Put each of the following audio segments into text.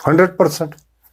100%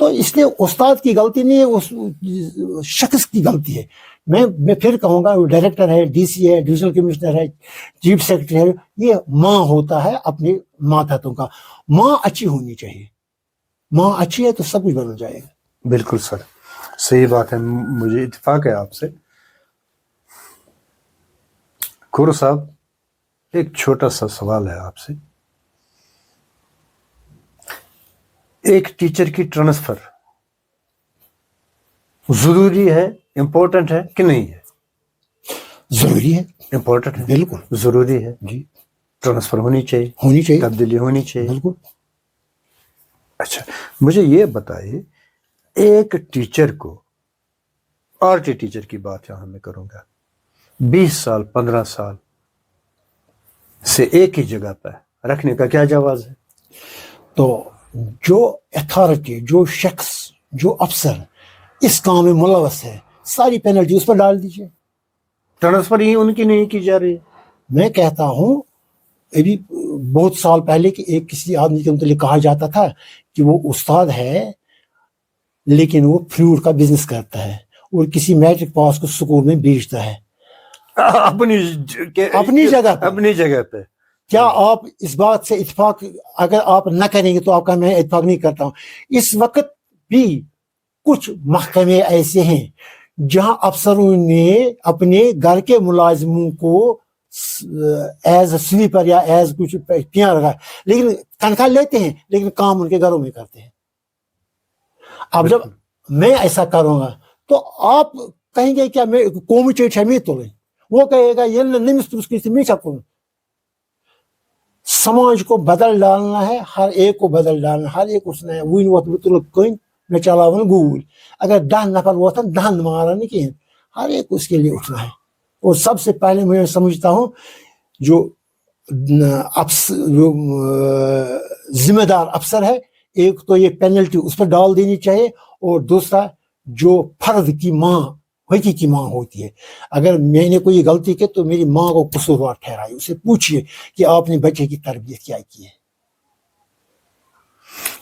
تو اس لیے استاد کی غلطی نہیں ہے, اس شخص کی غلطی ہے. میں پھر کہوں گا, ڈائریکٹر ہے, ڈی سی ہے, ڈویژنل کمشنر ہے, چیف سیکرٹری ہے, یہ ماں ہوتا ہے اپنے ماتحتوں کا. ماں اچھی ہونی چاہیے, ماں اچھی ہے تو سب کچھ بدل جائے گا. بالکل سر, صحیح بات ہے, مجھے اتفاق ہے آپ سے. کھور صاحب, ایک چھوٹا سا سوال ہے آپ سے. ایک ٹیچر کی ٹرانسفر ضروری ہے, امپورٹنٹ ہے کہ نہیں ہے؟ ضروری ہے, امپورٹنٹ ہے, بالکل ضروری ہے. جی, ٹرانسفر ہونی چاہیے, ہونی چاہیے, تبدیلی ہونی چاہیے. بالکل. اچھا, مجھے یہ بتائیے, ایک ٹیچر کو, آرٹ ٹیچر کی بات یہاں میں کروں گا, 20 سال 15 سال سے ایک ہی جگہ پہ رکھنے کا کیا جواز ہے؟ تو جو اتھارٹی, جو شخص, جو افسر اس کام میں ملوث ہے, ساری پینلٹی اس پر ڈال دیجیے. ٹرانسفر ہی ان کی نہیں کی جا رہی ہے. میں کہتا ہوں, ابھی بہت سال پہلے کہ ایک کسی آدمی کے متعلق کہا جاتا تھا کہ وہ استاد ہے لیکن وہ فروٹ کا بزنس کرتا ہے اور کسی میٹرک پاس کو سکول میں بیچتا ہے اپنی جگہ پہ. کیا آپ اس بات سے اتفاق, اگر آپ نہ کریں گے تو آپ کا میں اتفاق نہیں کرتا ہوں. اس وقت بھی کچھ محکمے ایسے ہیں جہاں افسروں نے اپنے گھر کے ملازموں کو ایز سویپر یا ایز کچھ کیا رکھا, لیکن تنخواہ لیتے ہیں لیکن کام ان کے گھروں میں کرتے ہیں. اب جب میں ایسا کروں گا تو آپ کہیں گے کیا میں قومی چیٹ ہے, میں تو وہ کہے گا یہ نہیں کروں. سماج کو بدل ڈالنا ہے, ہر ایک کو بدل ڈالنا, ہر ایک اس نے وین ووت بتل کن میں چلاون گول, اگر 10 نفر ووتن 10 مارا کہیں, ہر ایک اس کے لیے اٹھنا ہے. اور سب سے پہلے میں سمجھتا ہوں جو ذمہ دار افسر ہے, ایک تو یہ پینلٹی اس پر ڈال دینی چاہیے, اور دوسرا جو فرد کی ماں, حقیقی ماں ہوتی ہے, اگر میں نے کوئی غلطی کی تو میری ماں کو قصوروار ٹھہرائے, اسے پوچھئے کہ آپ نے بچے کی تربیت کیا کی ہے.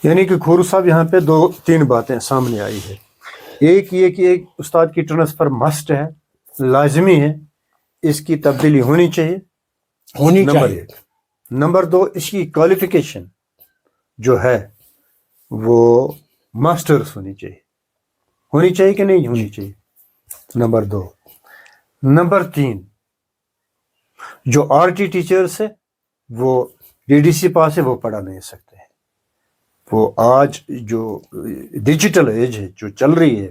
یعنی کہ کھور صاحب یہاں پہ 2-3 باتیں سامنے آئی ہے. ایک یہ کہ ایک استاد کی ٹرانسفر مسٹ ہے, لازمی ہے, اس کی تبدیلی ہونی چاہیے, ہونی نمبر چاہیے. 1. نمبر 2, اس کی کوالیفیکیشن جو ہے وہ ماسٹرز ہونی چاہیے کہ نہیں ہونی چاہیے, نمبر 2. نمبر 3, جو آر ٹی ٹیچرس ہے وہ ڈی ڈی سی پاس ہے, وہ پڑھا نہیں سکتے ہیں. وہ آج جو ڈیجیٹل ایج ہے جو چل رہی ہے,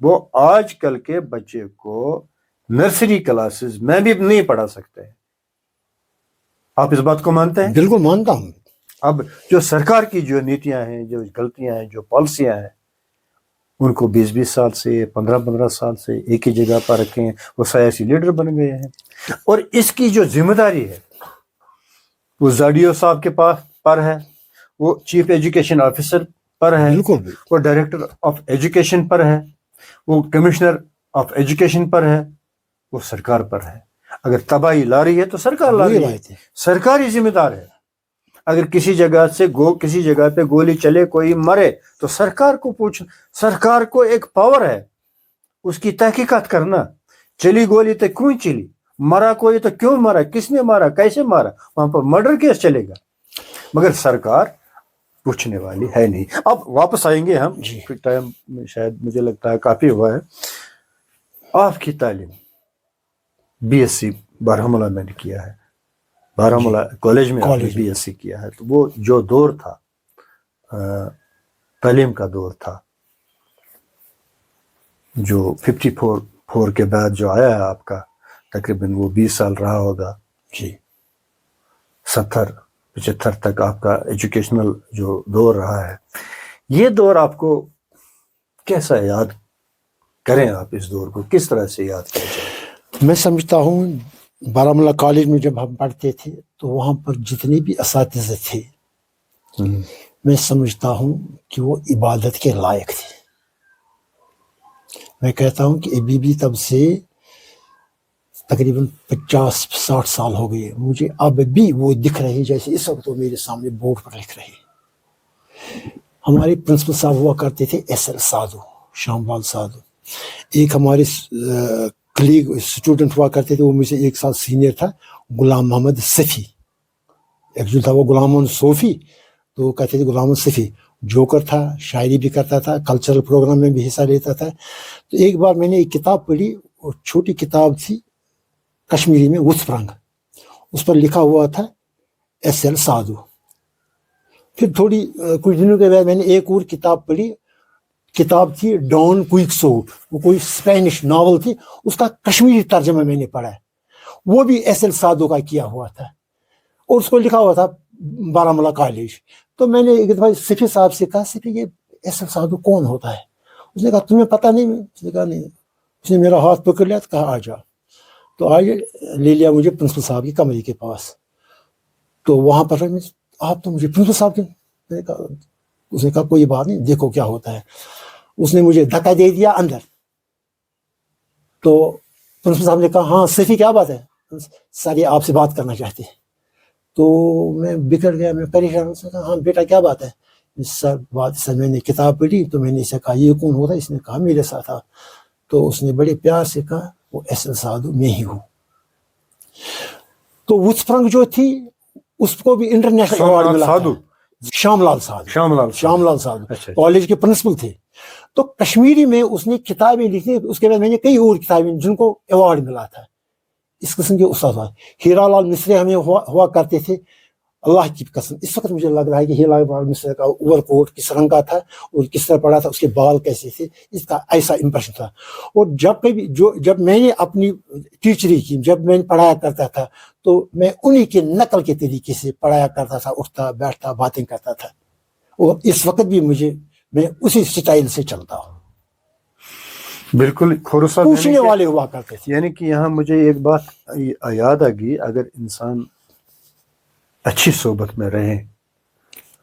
وہ آج کل کے بچے کو نرسری کلاسز میں بھی نہیں پڑھا سکتے ہیں. آپ اس بات کو مانتے ہیں؟ بالکل مانتا ہوں. اب جو سرکار کی جو نیتیاں ہیں, جو غلطیاں ہیں, جو پالیسیاں ہیں, ان کو 20-20 سال سے 15-15 سال سے ایک ہی جگہ پر رکھیں, وہ سیاسی لیڈر بن گئے ہیں. اور اس کی جو ذمہ داری ہے وہ زاڈیو صاحب کے پاس پر ہے, وہ چیف ایجوکیشن آفیسر پر ہے, بالکل وہ ڈائریکٹر آف ایجوکیشن پر ہے, وہ کمشنر آف ایجوکیشن پر ہے, وہ سرکار پر ہے. اگر تباہی لا رہی ہے تو سرکار لا رہی ہے, سرکار ہی ذمہ دار ہے. اگر کسی جگہ سے کسی جگہ پہ گولی چلے, کوئی مرے, تو سرکار کو سرکار کو ایک پاور ہے اس کی تحقیقات کرنا. چلی گولی تو کیوں چلی, مرا کوئی تو کیوں مرا, کس نے مارا, کیسے مارا, وہاں پر مرڈر کیس چلے گا. مگر سرکار پوچھنے والی ہے نہیں. اب واپس آئیں گے ہم, ٹائم شاید مجھے لگتا ہے کافی ہوا ہے. آپ کی تعلیم BSc بارہمولہ میں نے کیا ہے, بارہمولہ کالج میں آپ نے BSc کیا ہے, تو وہ جو دور تھا تعلیم کا دور تھا, جو 54 کے بعد جو آیا ہے آپ کا, تقریباً وہ 20 سال رہا ہوگا, 70-75 تک آپ کا ایجوکیشنل جو دور رہا ہے, یہ دور آپ کو کیسا یاد کریں؟ آپ اس دور کو کس طرح سے یاد کیا جائے؟ میں سمجھتا ہوں بارہمولہ کالج میں جب ہم پڑھتے تھے تو وہاں پر جتنے بھی اساتذہ تھے, میں سمجھتا ہوں کہ وہ عبادت کے لائق تھے. میں کہتا ہوں کہ ابھی بھی تب سے تقریباً 50-60 سال ہو گئے, مجھے اب بھی وہ دکھ رہے جیسے اس وقت وہ میرے سامنے بورڈ پر لکھ رہے. ہمارے پرنسپل صاحب ہوا کرتے تھے ایس ایل سادھو، شام لال سادھو. ایک ہمارے کلیگ اسٹوڈنٹ ہوا کرتے تھے، وہ مجھ سے 1 سال سینئر تھا، غلام محمد صفی. ایکچولی تھا وہ غلام محمد صوفی، تو وہ کہتے تھے غلام محمد صفی. جوکر تھا، شاعری بھی کرتا تھا، کلچرل پروگرام میں بھی حصہ لیتا تھا. تو ایک بار میں نے ایک کتاب پڑھی، اور چھوٹی کتاب تھی کشمیری میں، وُتھ فرنگ، اس پر لکھا ہوا تھا ایس ایل سادھو. پھر کچھ دنوں کے بعد میں نے ایک اور کتاب پڑھی، کتاب تھی ڈان کوئک سوٹ، وہ کوئی اسپینش ناول تھی، اس کا کشمیری ترجمہ میں نے پڑھا ہے، وہ بھی ایس ایل سادھو کا کیا ہوا تھا، اور اس کو لکھا ہوا تھا بارہمولہ کالج. تو میں نے ایک دفعہ صفی صاحب سے کہا، صفی یہ ایس ایل سادھو کون ہوتا ہے؟ اس نے کہا تمہیں پتہ نہیں؟ اس نے کہا نہیں. اس نے میرا ہاتھ پکڑ لیا، کہا آ جاؤ. تو آج لے لیا مجھے پرنسپل صاحب کی کمرے کے پاس. تو وہاں پر آپ تو مجھے پرنسپل صاحب کے، میں نے کہا، اس نے کہا کوئی بات نہیں، دیکھو کیا ہوتا ہے. اس نے مجھے دھکا دے دیا اندر. تو پرنسپل صاحب نے کہا ہاں صفی کیا بات ہے؟ سر یہ آپ سے بات کرنا چاہتے ہیں. تو میں بگڑ گیا، میں پریشان. اس نے کہا ہاں بیٹا کیا بات ہے؟ سر میں نے کتاب پڑھی تو میں نے اسے کہا یہ کون ہوتا ہے؟ اس نے کہا میرے ساتھ تھا. تو اس نے بڑے پیار سے کہا وہ ایس ایل سادھو میں ہی ہوں. تو وُتھ فرنگ جو تھی اس کو بھی انٹرنیشنل ایوارڈ ملا تھا. شام لال سادھو کالج کے پرنسپل تھے. تو کشمیری میں اس نے کتابیں لکھی. اس کے بعد میں نے کئی اور کتابیں جن کو ایوارڈ ملا تھا. اس قسم کے استاد، ہیرا لال مصری ہمیں ہوا کرتے تھے. اللہ کی قسم اس وقت مجھے لگ رہا ہے کہ ہیرا لال مصری کا اوور کوٹ کس رنگ کا تھا اور کس طرح پڑا تھا، اس کے بال کیسے تھے، اس کا ایسا امپریشن تھا. اور جب میں نے اپنی ٹیچری کی، جب میں پڑھایا کرتا تھا تو میں انہی کے نقل کے طریقے سے پڑھایا کرتا تھا، اٹھتا بیٹھتا باتیں کرتا تھا. اور اس وقت بھی میں اسی سٹائل سے چلتا ہوں. بالکل پوچھنے والے ہوا کرتے تھے. یعنی کہ یہاں مجھے ایک بات یاد آ گئی، اگر انسان اچھی صحبت میں رہے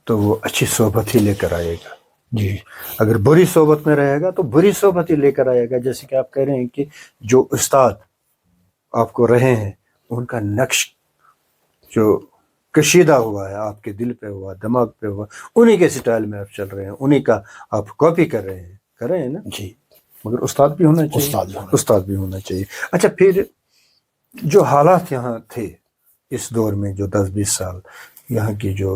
تو وہ اچھی صحبت ہی لے کر آئے گا. جی اگر بری صحبت میں رہے گا تو بری صحبت ہی لے کر آئے گا. جیسے کہ آپ کہہ رہے ہیں کہ جو استاد آپ کو رہے ہیں ان کا نقش جو کشیدہ ہوا ہے آپ کے دل پہ ہوا، دماغ پہ ہوا، انہی کے سٹائل میں آپ چل رہے ہیں، انہی کا آپ کاپی کر رہے ہیں نا. جی مگر استاد بھی ہونا چاہیے، استاد بھی ہونا چاہیے. اچھا پھر جو حالات یہاں تھے اس دور میں، جو 10-20 سال یہاں کی جو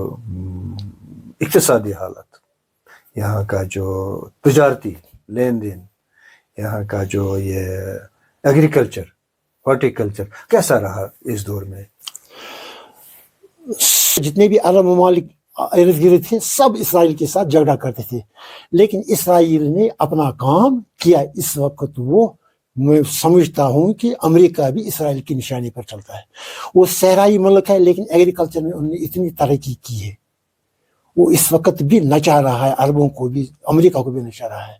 اقتصادی حالت، یہاں کا جو تجارتی لین دین، یہاں کا جو یہ ایگریکلچر، ہارٹیکلچر کیسا رہا اس دور میں؟ جتنے بھی عرب ممالک ارد گرد تھے سب اسرائیل کے ساتھ جھگڑا کرتے تھے، لیکن اسرائیل نے اپنا کام کیا. اس وقت میں سمجھتا ہوں کہ امریکہ بھی اسرائیل کی نشانی پر چلتا ہے. وہ صحرائی ملک ہے لیکن ایگریکلچر میں انہوں نے اتنی ترقی کی ہے، وہ اس وقت بھی نچا رہا ہے، عربوں کو بھی امریکہ کو بھی نچا رہا ہے.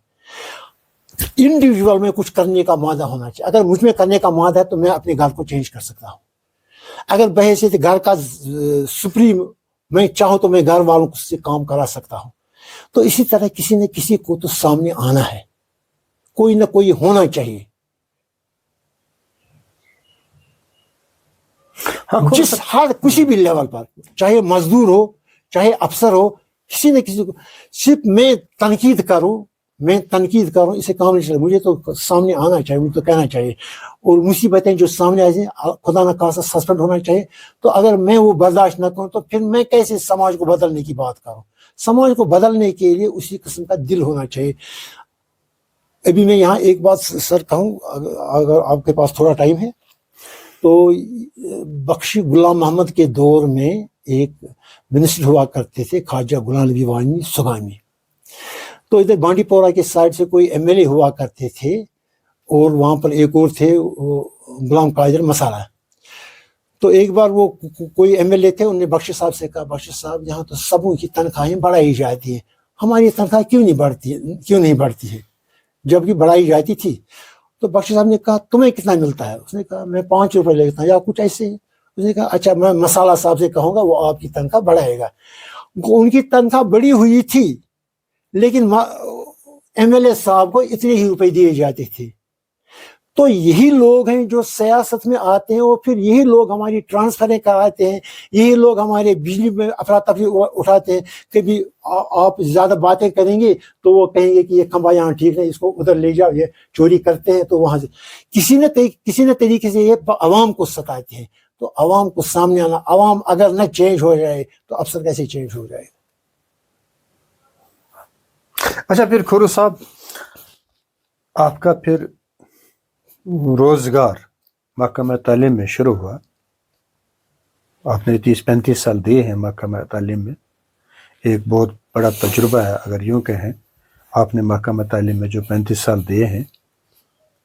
انڈیویجول میں کچھ کرنے کا مادہ ہونا چاہیے. اگر مجھ میں کرنے کا مادہ ہے تو میں اپنے گھر کو چینج کر سکتا ہوں. اگر بحیثیت گھر کا سپریم میں چاہوں تو میں گھر والوں سے کام کرا سکتا ہوں. تو اسی طرح کسی نہ کسی کو تو سامنے آنا ہے، کوئی نہ کوئی ہونا چاہیے. جس ہر کسی بھی لیول پر، چاہے مزدور ہو چاہے افسر ہو، کسی نہ کسی کو صرف میں تنقید کروں اسے کام نہیں چلے. مجھے تو سامنے آنا چاہیے، مجھے تو کہنا چاہیے. اور مصیبتیں جو سامنے آئی ہیں خدا نہ خاصا سسپینڈ ہونا چاہیے. تو اگر میں وہ برداشت نہ کروں تو پھر میں کیسے سماج کو بدلنے کی بات کروں؟ سماج کو بدلنے کے لیے اسی قسم کا دل ہونا چاہیے. ابھی میں یہاں ایک بات سر کہوں، اگر آپ کے پاس تھوڑا ٹائم ہے تو بخشی غلام محمد کے دور میں ایک منسٹر ہوا کرتے تھے خواجہ غلام نبی وانی سگامی. تو ادھر بانڈی پورہ کے سائڈ سے کوئی ایم ایل اے ہوا کرتے تھے، اور وہاں پر ایک اور تھے غلام قادر مسالہ. تو ایک بار وہ کوئی ایم ایل اے تھے، انہوں نے بخشی صاحب سے کہا بخشی صاحب یہاں تو سبوں کی تنخواہیں بڑھائی جاتی ہیں، ہماری تنخواہ کیوں نہیں بڑھتی ہے جبکہ بڑھائی جاتی تھی. تو بخشی صاحب نے کہا تمہیں کتنا ملتا ہے؟ اس نے کہا میں 5 روپے لیتا ہوں یا کچھ ایسے ہی. اس نے کہا اچھا میں مسالہ صاحب سے کہوں گا وہ آپ کی تنخواہ بڑھائے گا. ان کی تنخواہ بڑی ہوئی تھی لیکن ایم ایل اے صاحب کو اتنے ہی روپے دیے جاتے تھے. تو یہی لوگ ہیں جو سیاست میں آتے ہیں، اور پھر یہی لوگ ہماری ٹرانسفریں کراتے ہیں، یہی لوگ ہمارے بجلی میں افراتفری اٹھاتے ہیں. کبھی آپ زیادہ باتیں کریں گے تو وہ کہیں گے کہ یہ کھمبا یہاں ٹھیک ہے، اس کو ادھر لے جاؤ، یہ چوری کرتے ہیں. تو وہاں سے کسی نہ طریقے سے یہ عوام کو ستاتے ہیں. تو عوام کو سامنے آنا، عوام اگر نہ چینج ہو جائے تو افسر کیسے چینج ہو جائے. اچھا، پھر کھورو صاحب آپ کا پھر روزگار محکمہ تعلیم میں شروع ہوا. آپ نے 30-35 سال دیے ہیں محکمہ تعلیم میں، ایک بہت بڑا تجربہ ہے اگر یوں کہیں. آپ نے محکمہ تعلیم میں جو 35 سال دیے ہیں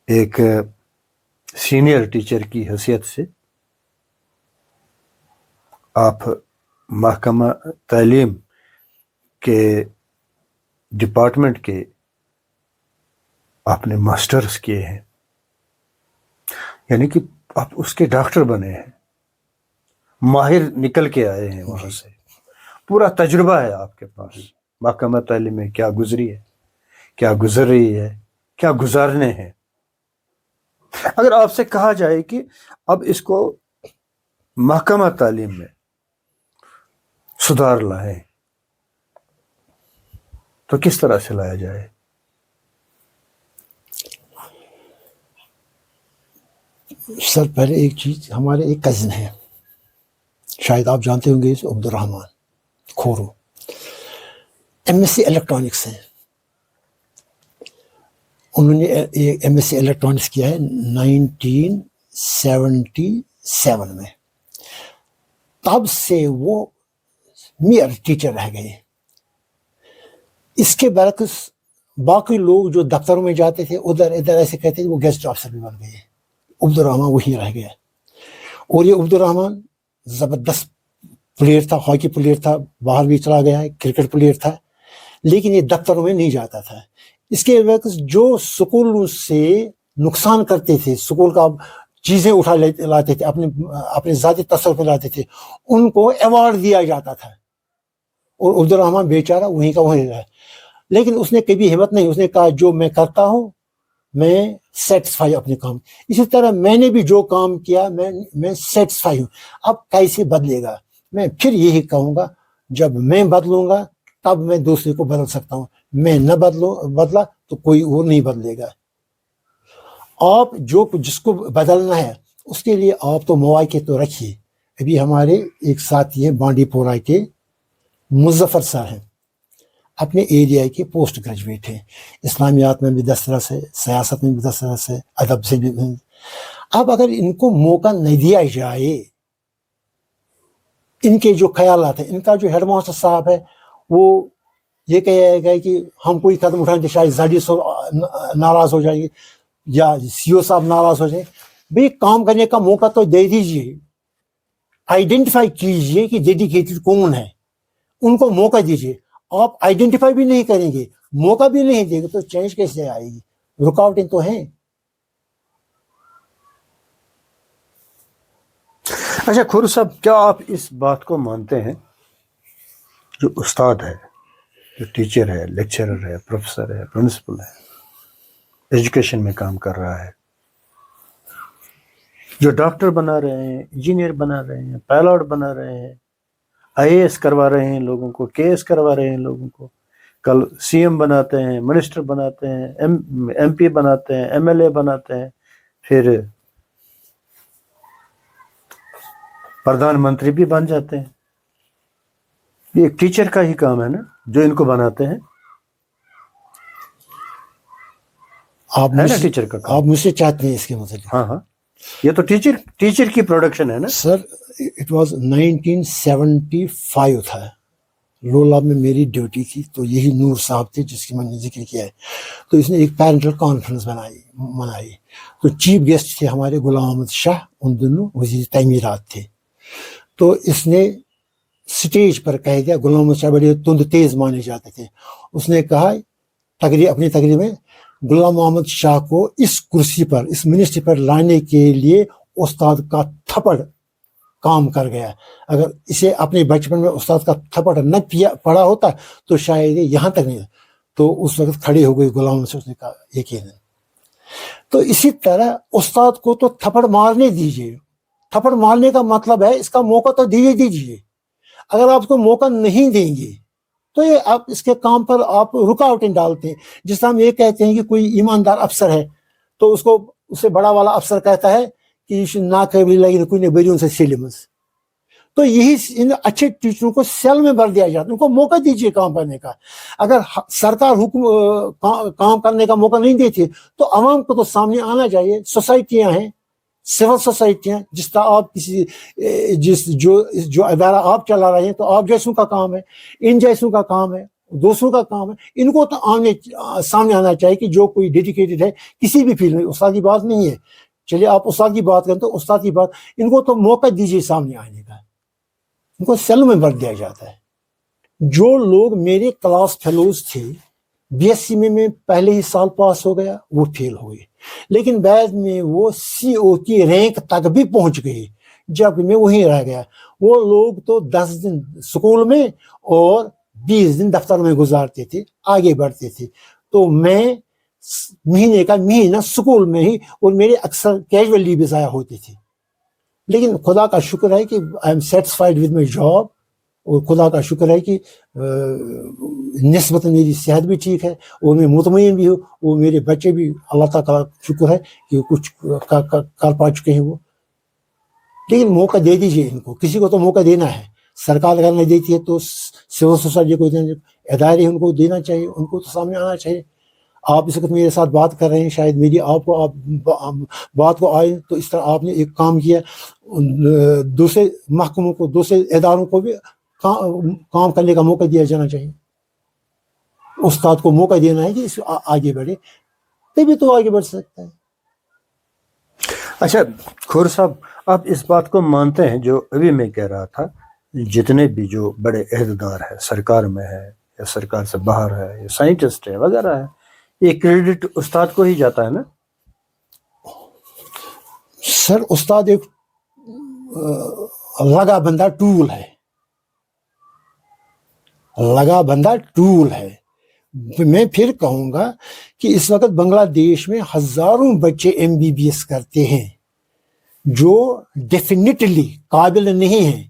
ایک سینئر ٹیچر کی حیثیت سے، آپ محکمہ تعلیم کے ڈپارٹمنٹ کے آپ نے ماسٹرز کیے ہیں، یعنی کہ آپ اس کے ڈاکٹر بنے ہیں، ماہر نکل کے آئے ہیں وہاں سے. پورا تجربہ ہے آپ کے پاس محکمہ تعلیم میں کیا گزری ہے، کیا گزر رہی ہے، کیا گزارنے ہیں. اگر آپ سے کہا جائے کہ اب اس کو محکمہ تعلیم میں سدھار لائیں تو کس طرح سے لایا جائے؟ سر پہلے ایک چیز، ہمارے ایک کزن ہیں، شاید آپ جانتے ہوں گے، عبد الرحمان کھورو، MSc الیکٹرانکس ہیں. انہوں نے MSc الیکٹرانکس کیا ہے 1977 میں. تب سے وہ میئر ٹیچر رہ گئے. اس کے برعکس باقی لوگ جو دفتروں میں جاتے تھے ادھر ادھر ایسے کہتے تھے، وہ گیسٹ آفیسر بھی بن گئے. عبد الرحمان وہی رہ گیا. اور یہ عبد الرحمان زبردست پلیئر تھا، ہاکی پلیئر تھا، باہر بھی چلا گیا ہے، کرکٹ پلیئر تھا، لیکن یہ دفتروں میں نہیں جاتا تھا. اس کے برعکس جو سکول سے نقصان کرتے تھے، سکول کا چیزیں اٹھا لاتے تھے، اپنے ذاتی تصرف میں لاتے تھے، ان کو ایوارڈ دیا جاتا تھا. اور عبد الرحمان بیچارہ وہیں کا وہیں رہا. لیکن اس نے کبھی ہمت نہیں، اس نے کہا جو میں کرتا ہوں میں سیٹسفائی اپنے کام. اسی طرح میں نے بھی جو کام کیا میں سیٹسفائی ہوں. اب کیسے بدلے گا؟ میں پھر یہی کہوں گا، جب میں بدلوں گا تب میں دوسرے کو بدل سکتا ہوں. میں نہ بدلا تو کوئی اور نہیں بدلے گا. آپ جس کو بدلنا ہے اس کے لیے آپ تو مواقع تو رکھیے. ابھی ہمارے ایک ساتھی ہیں بانڈی پورہ کے مظفر سر ہیں، اپنے ایریا کے پوسٹ گریجویٹ ہیں، اسلامیات میں بھی دسترس ہے، سیاست میں بھی دسترس ہے، ادب سے بھی. اب اگر ان کو موقع نہیں دیا جائے، ان کے جو خیالات ہیں، ان کا جو ہیڈ ماسٹر صاحب ہے وہ یہ کہے گا کہ ہم کوئی قدم اٹھائیں تو شاید زاڈی صاحب ناراض ہو جائیں گے یا CO صاحب ناراض ہو جائیں. بھئی کام کرنے کا موقع تو دے دیجیے، آئیڈینٹیفائی کیجیے کہ ڈیڈیکیٹڈ کون ہے، ان کو موقع دیجیے. آپ آئیڈینٹیفائی بھی نہیں کریں گے، موقع بھی نہیں دیں گے تو چینج کیسے آئے گی؟ رکاوٹیں تو ہیں. اچھا کھورو صاحب، کیا آپ اس بات کو مانتے ہیں جو استاد ہے، جو ٹیچر ہے، لیکچرر ہے، پروفیسر ہے، پرنسپل ہے، ایجوکیشن میں کام کر رہا ہے، جو ڈاکٹر بنا رہے ہیں، انجینئر بنا رہے ہیں، پائلٹ بنا رہے ہیں، IAS کروا رہے ہیں لوگوں کو، KS کروا رہے ہیں لوگوں کو، کل CM بناتے ہیں، منسٹر بناتے ہیں، MP بناتے ہیں، MLA بناتے ہیں، پھر پردھان منتری بھی بن جاتے ہیں. یہ ایک ٹیچر کا ہی کام ہے نا جو ان کو بناتے ہیں. آپ ہے نا ٹیچر کا کام؟ آپ مجھ سے چاہتے ہیں اس کے متعلق؟ ہاں، یہ تو ٹیچر کی پروڈکشن ہے نا. سر اٹ واز 1975 تھا، لولاب میں میری ڈیوٹی تھی. تو یہی نور صاحب تھے جس کی میں نے ذکر کیا ہے. تو اس نے ایک پیرنٹل کانفرنس منائی. تو چیف گیسٹ تھے ہمارے غلام احمد شاہ، ان دنوں وزیر تعمیرات تھے. تو اس نے سٹیج پر کہہ دیا، غلام احمد شاہ بڑے تند تیز مانے جاتے تھے. اس نے کہا اپنی تقریر میں، غلام محمد شاہ کو اس کرسی پر، اس منسٹری پر لانے کے لیے استاد کا تھپڑ کام کر گیا. اگر اسے اپنے بچپن میں استاد کا تھپڑ نہ پڑا ہوتا تو شاید یہاں تک نہیں. تو اس وقت کھڑے ہو گئے غلام سے، اس نے کہا ایک ہی دن تو اسی طرح استاد کو تو تھپڑ مارنے دیجیے. تھپڑ مارنے کا مطلب ہے اس کا موقع تو دیجیے. اگر آپ کو موقع نہیں دیں گے تو یہ آپ اس کے کام پر آپ رکاوٹیں ڈالتے ہیں. جس طرح ہم یہ کہتے ہیں کہ کوئی ایماندار افسر ہے تو اس سے بڑا والا افسر کہتا ہے کہ ناقابل لگی کوئی نہیں بری ان سے سیلمز. تو یہی ان اچھے ٹیچروں کو سیل میں بھر دیا جاتا ہے. ان کو موقع دیجیے کام کرنے کا. اگر سرکار کام کرنے کا موقع نہیں دیتی تو عوام کو تو سامنے آنا چاہیے. سوسائٹیاں ہیں, سول سوسائٹیاں, جس طرح آپ جو ادارہ آپ چلا رہے ہیں تو آپ جیسوں کا کام ہے, ان جیسوں کا کام ہے, دوسروں کا کام ہے. ان کو تو سامنے آنا چاہیے کہ جو کوئی ڈیڈیکیٹڈ ہے کسی بھی فیلڈ میں. استاد کی بات نہیں ہے, چلیے آپ استاد کی بات کریں تو استاد کی بات, ان کو تو موقع دیجیے سامنے آنے کا. ان کو سیل میں بھر دیا جاتا ہے. جو لوگ میرے کلاس فیلوز تھے, بی ایس سی میں پہلے ہی سال پاس ہو گیا, وہ فیل ہو گئے, لیکن بعد میں وہ سی او کی رینک تک بھی پہنچ گئے جب میں وہیں رہ گیا. وہ لوگ تو 10 دن سکول میں اور 20 دن دفتر میں گزارتے تھے, آگے بڑھتے تھے. تو میں مہینے کا مہینہ سکول میں ہی, اور میرے اکثر کیجول لیو ضائع ہوتے تھے. لیکن خدا کا شکر ہے کہ I am satisfied with my job, اور خدا کا شکر ہے کہ نسبتاً میری صحت بھی ٹھیک ہے اور میں مطمئن بھی ہوں, اور میرے بچے بھی اللہ تعالیٰ کا شکر ہے کہ کچھ کر پا چکے ہیں وہ. لیکن موقع دے دیجیے ان کو, کسی کو تو موقع دینا ہے. سرکار اگر نہیں دیتی ہے تو سول سوسائٹی کو دینا, ادارے ان کو دینا چاہیے, ان کو تو سامنے آنا چاہیے. آپ اس وقت میرے ساتھ بات کر رہے ہیں, شاید میری آپ بات کو آئے تو اس طرح آپ نے ایک کام کیا. دوسرے محکموں کو, دوسرے اداروں کو بھی کام کرنے کا موقع دیا جانا چاہیے. استاد کو موقع دینا ہے کہ اس آگے بڑھے, تبھی تو آگے بڑھ سکتا ہے. اچھا کھور صاحب, آپ اس بات کو مانتے ہیں جو ابھی میں کہہ رہا تھا, جتنے بھی جو بڑے عہدیدار ہیں, سرکار میں ہے یا سرکار سے باہر ہے, یا سائنٹسٹ ہے وغیرہ ہے, یہ کریڈٹ استاد کو ہی جاتا ہے نا؟ سر استاد ایک لگا بندہ ٹول ہے, لگا بندہ ٹول ہے. میں پھر کہوں گا کہ اس وقت بنگلہ دیش میں ہزاروں بچے MBBS کرتے ہیں جو ڈیفینیٹلی قابل نہیں ہیں.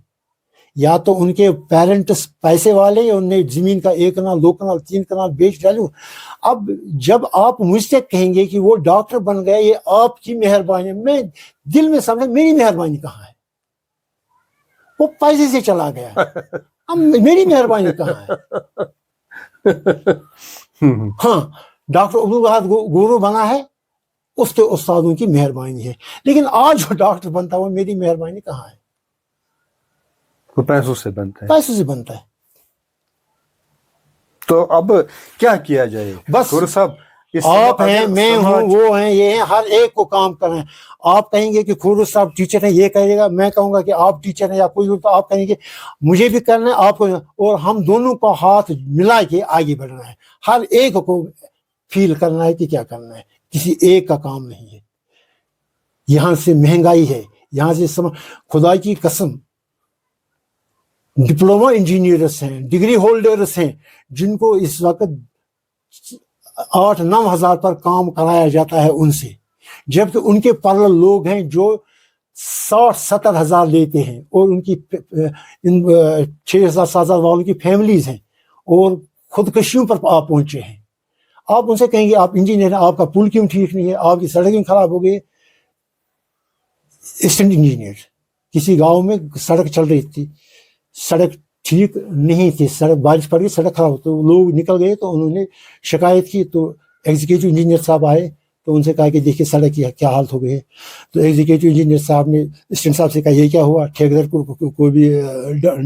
یا تو ان کے پیرنٹس پیسے والے, انہوں نے زمین کا 1 کنال 2 کنال 3 کنال بیچ ڈالوں. اب جب آپ مجھ سے کہیں گے کہ وہ ڈاکٹر بن گئے, یہ آپ کی مہربانی, میں دل میں سمجھا میری مہربانی کہاں ہے؟ وہ پیسے سے چلا گیا, اب میری مہربانی کہاں ہے؟ ہاں, ڈاکٹر عبدالوہاب گورو بنا ہے, اس کے استادوں کی مہربانی ہے. لیکن آج جو ڈاکٹر بنتا ہے وہ میری مہربانی کہاں ہے؟ وہ پیسوں سے بنتا ہے. پیسوں سے بنتا ہے. تو اب کیا کیا جائے؟ بس کھور صاحب, آپ ہیں, میں ہوں, وہ ہیں, یہ ہیں, ہر ایک کو کام کریں. آپ کہیں گے کہ کھور صاحب ٹیچر ہیں, یہ کہے گا, میں کہوں گا کہ آپ ٹیچر ہیں یا کوئی اور, تو آپ کہیں گے مجھے بھی کرنا ہے, آپ کو, اور ہم دونوں کو ہاتھ ملا کے آگے بڑھنا ہے. ہر ایک کو فیل کرنا ہے کہ کیا کرنا ہے, کسی ایک کا کام نہیں ہے. یہاں سے مہنگائی ہے, یہاں سے خدا کی قسم ڈپلوما انجینئرس ہیں, ڈگری ہولڈرس ہیں, جن کو اس وقت 8-9 ہزار پر کام کرایا جاتا ہے ان سے, جبکہ ان کے پرل لوگ ہیں جو 60-70 ہزار لیتے ہیں, اور ان کی 6,000-7,000 والوں کی فیملیز ہیں, اور خودکشیوں پر آپ پہنچے ہیں. آپ ان سے کہیں گے آپ انجینئر ہیں, آپ کا پل کیوں ٹھیک نہیں ہے, آپ کی سڑکیں خراب ہو گئی. اسسٹنٹ انجینئر, کسی گاؤں میں سڑک چل رہی تھی, سڑک ٹھیک نہیں تھی, سڑک بارش پڑ گئی, سڑک خراب ہو, تو لوگ نکل گئے, تو انہوں نے شکایت کی, تو ایگزیکٹو انجینئر صاحب آئے, تو ان سے کہا کہ دیکھیے سڑک کی کیا حالت ہو گئی ہے. تو ایگزیکٹو انجینئر صاحب نے اسسٹنٹ صاحب سے کہا یہ کیا ہوا, ٹھیکیدار کو بھی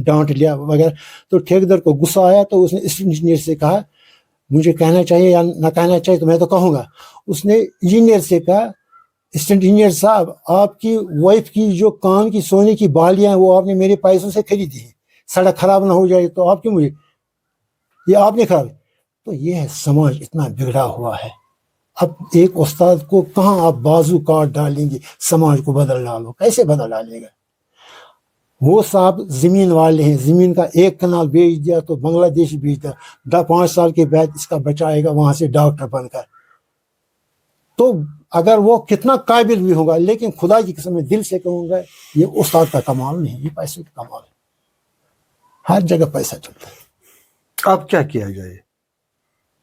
ڈانٹ لیا وغیرہ. تو ٹھیکیدار کو غصہ آیا, تو اس نے اسسٹنٹ انجینئر سے کہا مجھے کہنا چاہیے یا نہ کہنا چاہیے, تو میں تو کہوں گا. اس نے انجینئر سے کہا اسسٹنٹ انجینئر صاحب آپ کی وائف کی جو کان کی سونے کی بالیاں ہیں وہ آپ نے میرے پیسوں سے خریدی ہیں, سڑک خراب نہ ہو جائے تو آپ کیوں مجھے, یہ آپ نے خراب. تو یہ ہے سماج اتنا بگڑا ہوا ہے. اب ایک استاد کو کہاں آپ بازو کاٹ ڈالیں گے, سماج کو بدل ڈالو, کیسے بدل ڈالے گا؟ وہ صاحب زمین والے ہیں, زمین کا 1 کنال بیچ دیا تو بنگلہ دیش بیچ دیا, 5 سال کے بعد اس کا بچہ آئے گا وہاں سے ڈاکٹر بن کر. تو اگر وہ کتنا قابل بھی ہوگا لیکن خدا کی قسم میں دل سے کہوں گا یہ استاد کا کمال نہیں، یہ پیسے کا کمال ہے، ہر جگہ پیسہ چلتا ہے۔ اب کیا کیا جائے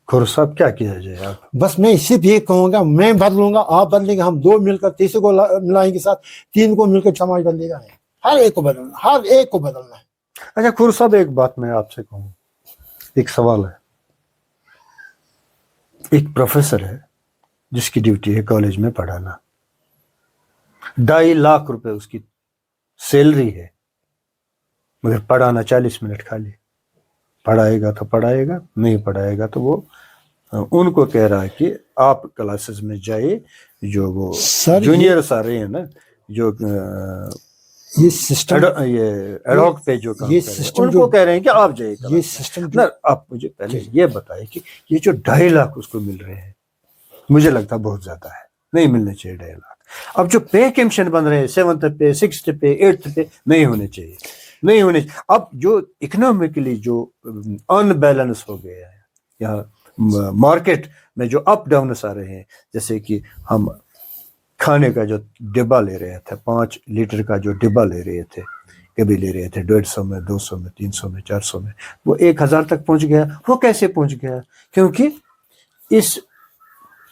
خور صاحب، کیا کیا جائے آپ؟ بس میں صرف یہ کہوں گا، میں بدلوں گا، آپ بدلیں گے، ہم دو مل کر تیسرے کو ملائیں گے ساتھ، تین کو مل کر سماج بدلے گا، ہر ایک کو بدلنا، ہر ایک کو بدلنا ہے۔ اچھا خور صاحب، ایک بات میں آپ سے کہوں، ایک سوال ہے۔ ایک پروفیسر ہے جس کی ڈیوٹی ہے کالج میں پڑھانا، 2.5 لاکھ روپے اس کی سیلری ہے، مگر پڑھانا 40 منٹ خالی، پڑھائے گا تو پڑھائے گا، نہیں پڑھائے گا تو وہ ان کو کہہ رہا ہے کہ آپ کلاسز میں جائے، جو وہ سر جونیئرس آ رہے ہیں نا، جو یہ سسٹم، یہ ایڈہاک پہ جو کام یہ کر رہے ہیں، سسٹم ان جو کو کہہ رہے ہیں کہ آپ جائے یہ سسٹم جو آپ مجھے پہلے یہ بتائیں کہ یہ جو 2.5 لاکھ اس کو مل رہے ہیں، مجھے لگتا بہت زیادہ ہے، نہیں ملنے چاہیے 2.5 لاکھ۔ اب جو پے کمیشن بن رہے ہیں 7th پہ، 6th پہ، 8th پہ، نہیں ہونے چاہیے، نہیں ہونے چاہیے۔ اب جو اکنامکلی جو ان بیلنس ہو گیا ہے، یا مارکیٹ میں جو اپ ڈاؤنس آ رہے ہیں، جیسے کہ ہم کھانے کا جو ڈبہ لے رہے تھے، 5 لیٹر کا جو ڈبہ لے رہے تھے، کبھی لے رہے تھے 150 میں، 200 میں، 300 میں، 400 میں، وہ 1000 تک پہنچ گیا۔ وہ کیسے پہنچ گیا؟ کیونکہ اس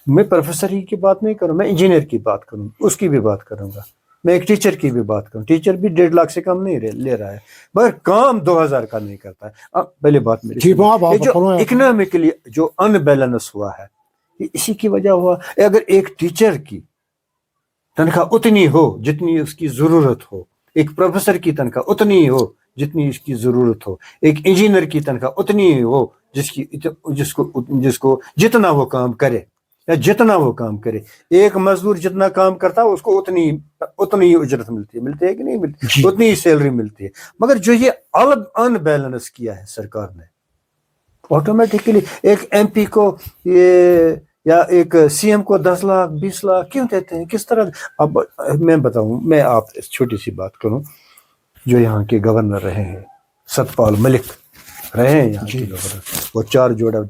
میں پروفیسر کی بات نہیں کروں، میں انجینئر کی بات کروں، اس کی بھی بات کروں گا، میں ایک ٹیچر کی بھی بات کروں، ٹیچر بھی 1.5 لاکھ سے کم نہیں لے رہا ہے، مگر کام 2000 کا نہیں کرتا ہے۔ اب پہلے بات میری، یہ جو اکنامکلی جو ان بیلنس ہوا ہے، یہ اسی کی وجہ ہوا۔ اگر ایک ٹیچر کی تنخواہ اتنی ہو جتنی اس کی ضرورت ہو، ایک پروفیسر کی تنخواہ اتنی ہو جتنی اس کی ضرورت ہو، ایک انجینئر کی تنخواہ اتنی ہو جس کو جتنا وہ کام کرے، یا جتنا وہ کام کرے، ایک مزدور جتنا کام کرتا ہے اس کو اتنی اجرت ملتی ہے کہ نہیں ملتی، اتنی ہی سیلری ملتی ہے۔ مگر جو یہ ان بیلنس کیا ہے سرکار نے، آٹومیٹکلی ایک ایم پی کو یا ایک سی ایم کو 10 لاکھ 20 لاکھ کیوں دیتے ہیں؟ کس طرح؟ اب میں بتاؤں، میں آپ چھوٹی سی بات کروں، جو یہاں کے گورنر رہے ہیں ستپال ملک رہے ہیں یہاں کے گورنر، وہ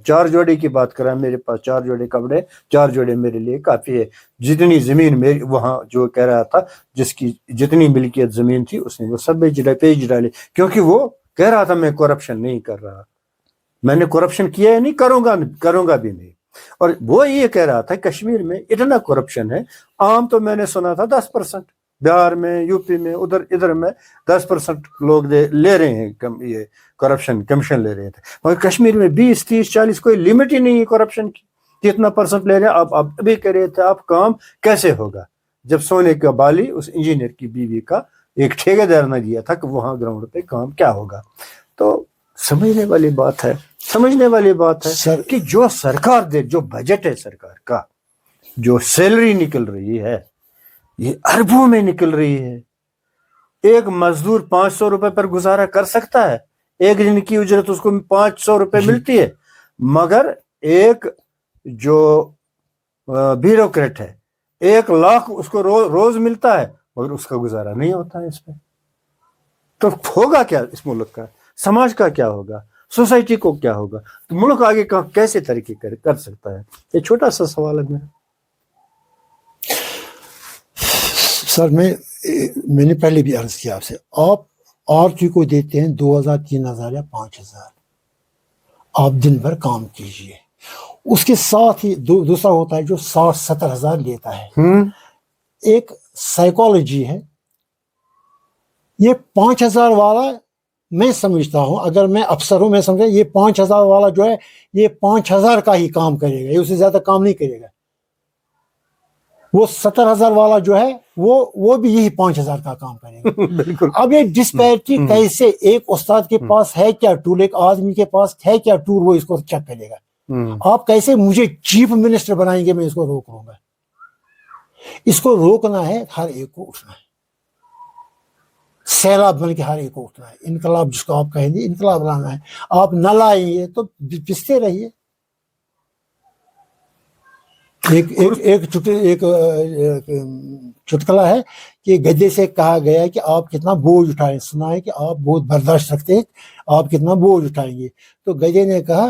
4 جوڑے کی بات کریں، میرے پاس 4 جوڑے کپڑے، 4 جوڑے میرے لیے کافی ہے۔ جتنی زمین میری وہاں جو کہہ رہا تھا، جس کی جتنی ملکیت زمین تھی، اس نے وہ سب پیج ڈالے، کیونکہ وہ کہہ رہا تھا میں کرپشن نہیں کر رہا، میں نے کرپشن کیا ہے، نہیں کروں گا بھی نہیں۔ اور وہ یہ کہہ رہا تھا کشمیر میں اتنا کرپشن ہے، عام تو میں نے سنا تھا 10%، بہار میں، یو پی میں، ادھر میں 10% لوگ لے رہے ہیں، یہ کرپشن کمیشن لے رہے تھے، مگر کشمیر میں 20 30 40 کوئی لمٹ ہی نہیں ہے کرپشن کی، کتنا % لے رہے ہیں آپ ابھی کہہ رہے تھے، آپ کام کیسے ہوگا جب سونے کا بالی اس انجینئر کی بیوی کا ایک ٹھیکیدار نے دیا تھا کہ وہاں گراؤنڈ پہ کام کیا ہوگا؟ تو سمجھنے والی بات ہے کہ جو سرکار دے، جو بجٹ ہے سرکار کا، جو سیلری نکل رہی ہے، یہ اربوں میں نکل رہی ہے۔ ایک مزدور 500 روپے پر گزارا کر سکتا ہے، ایک دن کی اجرت اس کو 500 روپے ملتی ہے، مگر ایک جو بیوروکریٹ ہے 1 لاکھ اس کو روز ملتا ہے، مگر اس کا گزارا نہیں ہوتا ہے اس پہ۔ تو ہوگا کیا اس ملک کا؟ سماج کا کیا ہوگا؟ سوسائٹی کو کیا ہوگا؟ تو ملک آگے کیسے ترقی کر سکتا ہے؟ یہ چھوٹا سا سوال ہے میرا۔ سر میں نے پہلے بھی عرض کیا آپ سے، آپ آرٹی کو دیتے ہیں 2000 3000 یا 5000، آپ دن بھر کام کیجئے، اس کے ساتھ ہی دوسرا ہوتا ہے جو 60-70 ہزار لیتا ہے۔ ایک سائیکالوجی ہے، یہ 5000 والا میں سمجھتا ہوں، اگر میں افسر ہوں میں سمجھتا ہوں یہ 5000 والا جو ہے یہ 5000 کا ہی کام کرے گا، یہ اس سے زیادہ کام نہیں کرے گا۔ وہ 70,000 والا جو ہے وہ بھی یہی 5,000 کا کام کرے گا۔ بالکل۔ اب یہ ڈسپیرٹی کیسے، ایک استاد کے پاس ہے کیا ٹول، ایک آدمی کے پاس ہے کیا ٹول، وہ اس کو چیک کرے گا۔ آپ کیسے مجھے چیف منسٹر بنائیں گے، میں اس کو روک لوں گا؟ اس کو روکنا ہے، ہر ایک کو اٹھنا ہے، سیلاب بن کے ہر ایک کو اٹھنا ہے، انقلاب جس کو آپ کہیں گے، انقلاب لانا ہے۔ آپ نہ لائیں گے تو پستے رہیے۔ ایک چٹکلا ہے کہ گدے سے کہا گیا کہ آپ کتنا بوجھ اٹھائیں، سنا ہے کہ آپ بہت برداشت رکھتے ہیں، آپ کتنا بوجھ اٹھائیں گے؟ تو گدے نے کہا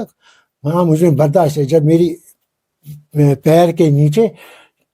ہاں مجھے برداشت ہے، جب میری پیر کے نیچے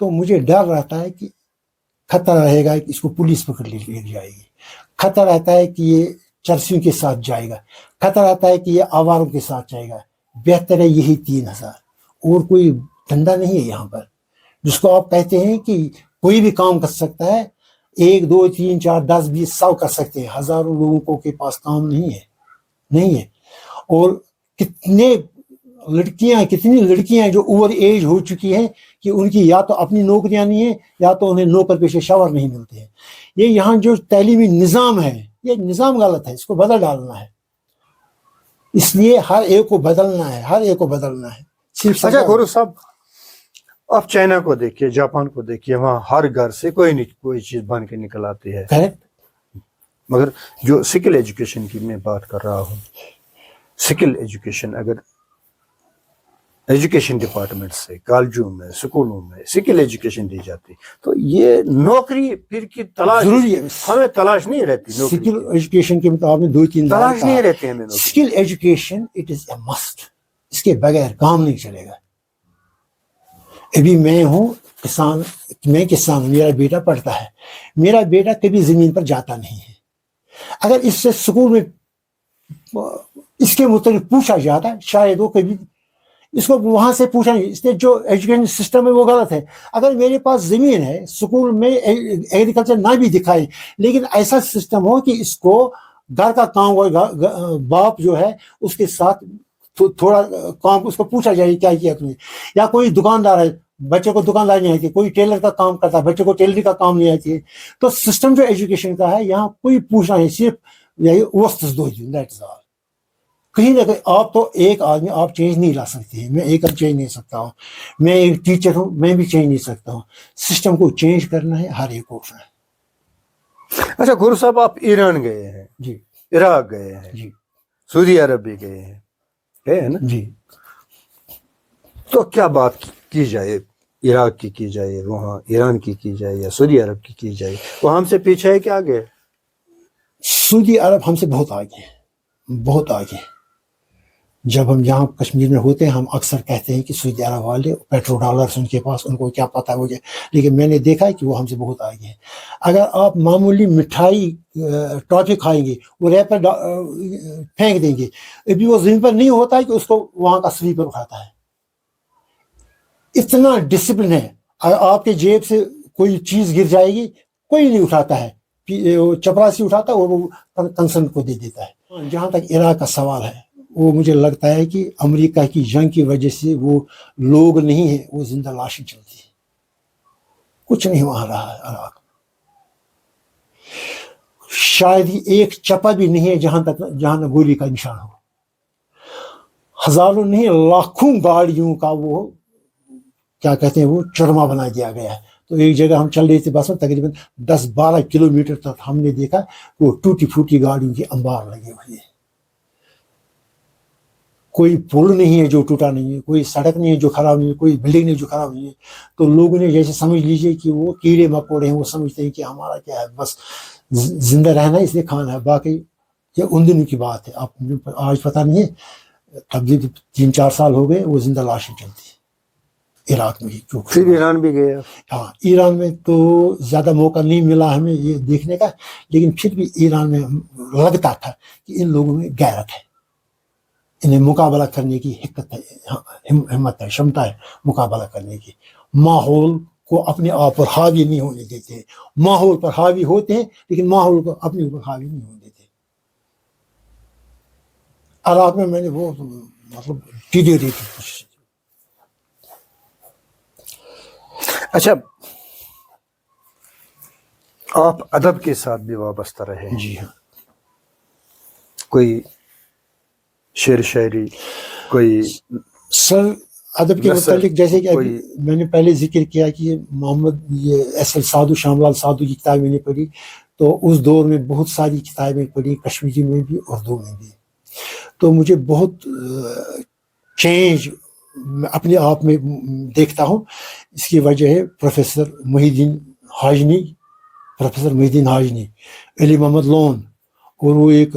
تو مجھے ڈر رہتا ہے کہ خطرہ رہے گا کہ اس کو پولیس پکڑ لے جائے گی، خطرہ رہتا ہے کہ یہ چرسیوں کے ساتھ جائے گا، خطرہ رہتا ہے کہ یہ آواروں کے ساتھ جائے گا. بہتر ہے یہی 3000. اور کوئی دھندا نہیں ہے یہاں پر جس کو آپ کہتے ہیں کہ کوئی بھی کام کر سکتا ہے. 1 2 3 4 10 20 100 کر سکتے ہیں، ہزاروں لوگوں کو کے پاس کام نہیں ہے. اور کتنی لڑکیاں جو اوور ایج ہو چکی ہیں کہ ان کی یا تو اپنی نوکریاں نہیں ہیں یا تو انہیں نوکر پیشے شاور نہیں ملتے ہیں. یہ یہاں جو تعلیمی نظام ہے یہ نظام غلط ہے، اس کو بدل ڈالنا ہے. اس لیے ہر ایک کو بدلنا ہے. صرف اچھا گورو صاحب، آپ چائنا کو دیکھیے، جاپان کو دیکھیے، وہاں ہر گھر سے کوئی چیز بن کے نکل آتی ہے. کریکٹ. مگر جو سکل ایجوکیشن کی میں بات کر رہا ہوں، سکل ایجوکیشن، اگر ایجوکیشن ڈپارٹمنٹ سے کالجوں میں سکولوں میں سکل ایجوکیشن دی جاتی تو یہ نوکری پھر کی تلاش ضروری ہے. ہمیں تلاش نہیں رہتی. سکل ایجوکیشن کے مطابق آپ نے 2 3 تلاش نہیں رہتی ہمیں نوکری. Skill education it is a must. اس کے بغیر کام نہیں چلے گا. ابھی میں کسان ہوں، میرا بیٹا پڑھتا ہے. میرا بیٹا کبھی زمین پر جاتا نہیں ہے. اگر اس سے سکول میں اس کے متعلق پوچھا جاتا ہے شاید وہ کبھی اس کو وہاں سے پوچھا نہیں. اس لیے جو ایجوکیشن سسٹم ہے وہ غلط ہے. اگر میرے پاس زمین ہے، سکول میں ایگریکلچر نہ بھی دکھائے لیکن ایسا سسٹم ہو کہ اس کو گھر کا کام ہو، باپ جو ہے اس کے ساتھ تھوڑا کام اس کو پوچھا جائے کیا کیا تم نے. یا کوئی دکاندار ہے، بچے کو دکاندار نہیں آتی، کوئی ٹیلر کا کام کرتا ہے، بچے کو ٹیلرنگ کا کام نہیں آتی ہے. تو سسٹم جو ایجوکیشن کا ہے یہاں کوئی پوچھنا نہیں، صرف یہی وسط دو دیٹ از آل. کہیں نہ کہیں آپ تو ایک آدمی آپ چینج نہیں لا سکتے ہیں. میں ایک چینج نہیں سکتا ہوں، میں ایک ٹیچر ہوں، میں بھی چینج نہیں سکتا ہوں. سسٹم کو چینج کرنا ہے، ہر ایک کو اٹھنا ہے. اچھا گورو صاحب، آپ ایران گئے ہیں، جی، عراق گئے ہیں، جی، سعودی عرب بھی گئے ہیں، ہے نا؟ جی. تو کیا بات کی جائے، عراق کی جائے، وہاں ایران کی جائے یا سعودی عرب کی جائے، وہ ہم سے پیچھے ہے کہ آگے؟ سعودی عرب ہم سے بہت آگے. جب ہم یہاں کشمیر میں ہوتے ہیں ہم اکثر کہتے ہیں کہ سعودی عرب والے پیٹرو ڈالرس ان کے پاس، ان کو کیا پتہ ہے. لیکن میں نے دیکھا ہے کہ وہ ہم سے بہت آگے ہیں. اگر آپ معمولی مٹھائی ٹافی کھائیں گے، وہ ریپر پھینک دیں گے، ابھی وہ زمین پر نہیں ہوتا ہے کہ اس کو وہاں کا سویپر اٹھاتا ہے. اتنا ڈسپلن ہے. آپ کے جیب سے کوئی چیز گر جائے گی کوئی نہیں اٹھاتا ہے، چپراسی اٹھاتا ہے اور وہ کنسرن کو دے دیتا ہے. جہاں تک عراق کا سوال ہے، وہ مجھے لگتا ہے کہ امریکہ کی جنگ کی وجہ سے وہ لوگ نہیں ہیں، وہ زندہ لاشیں چلتی ہیں. کچھ نہیں وہاں رہا ہے عراق. شاید ہی ایک چپا بھی نہیں ہے جہاں نہ گولی کا نشان ہو. ہزاروں نہیں لاکھوں گاڑیوں کا وہ کیا کہتے ہیں وہ چرما بنا دیا گیا ہے. تو ایک جگہ ہم چل رہے تھے بس میں، تقریباً 10-12 کلومیٹر تک ہم نے دیکھا وہ ٹوٹی پھوٹی گاڑیوں کے انبار لگے ہوئے ہیں. کوئی پل نہیں ہے جو ٹوٹا نہیں ہے، کوئی سڑک نہیں ہے جو خراب نہیں ہے، کوئی بلڈنگ نہیں جو خراب نہیں ہے. تو لوگوں نے جیسے سمجھ لیجئے کہ وہ کیڑے مکوڑے ہیں، وہ سمجھتے ہیں کہ ہمارا کیا ہے، بس زندہ رہنا ہے اس لیے کھانا ہے. باقی یہ ان دنوں کی بات ہے، آپ آج پتہ نہیں ہے. تبدیل 3-4 سال ہو گئے، وہ زندہ لاشیں چلتی ہیں عراق میں. پھر ایران بھی گئے. ہاں، ایران میں تو زیادہ موقع نہیں ملا ہمیں یہ دیکھنے کا، لیکن پھر بھی ایران میں لگتا تھا کہ ان لوگوں میں غیرت ہے، انہیں مقابلہ کرنے کی ہمت ہے، شمتا ہے مقابلہ کرنے کی. ماحول کو اپنے آپ پر حاوی نہیں ہونے دیتے ہیں. ماحول پر حاوی ہوتے ہیں لیکن ماحول کو اپنے اوپر حاوی نہیں ہونے دیتے. عراق میں نے وہ مطلب چیزیں دیکھی. اچھا، آپ ادب کے ساتھ بھی وابستہ رہے ہیں. جی ہاں. کوئی شعر شاعری، کوئی سر ادب کے متعلق جیسے کہ میں نے پہلے ذکر کیا کہ یہ ایس ایل سادھو، شام لال سادھو کی کتاب میں نے پڑھی. تو اس دور میں بہت ساری کتابیں پڑھی، کشمیری میں بھی اردو میں بھی. تو مجھے بہت چینج اپنے آپ میں دیکھتا ہوں. اس کی وجہ ہے پروفیسر محی الدین حاجنی، علی محمد لون، اور وہ ایک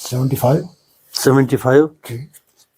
75। 75,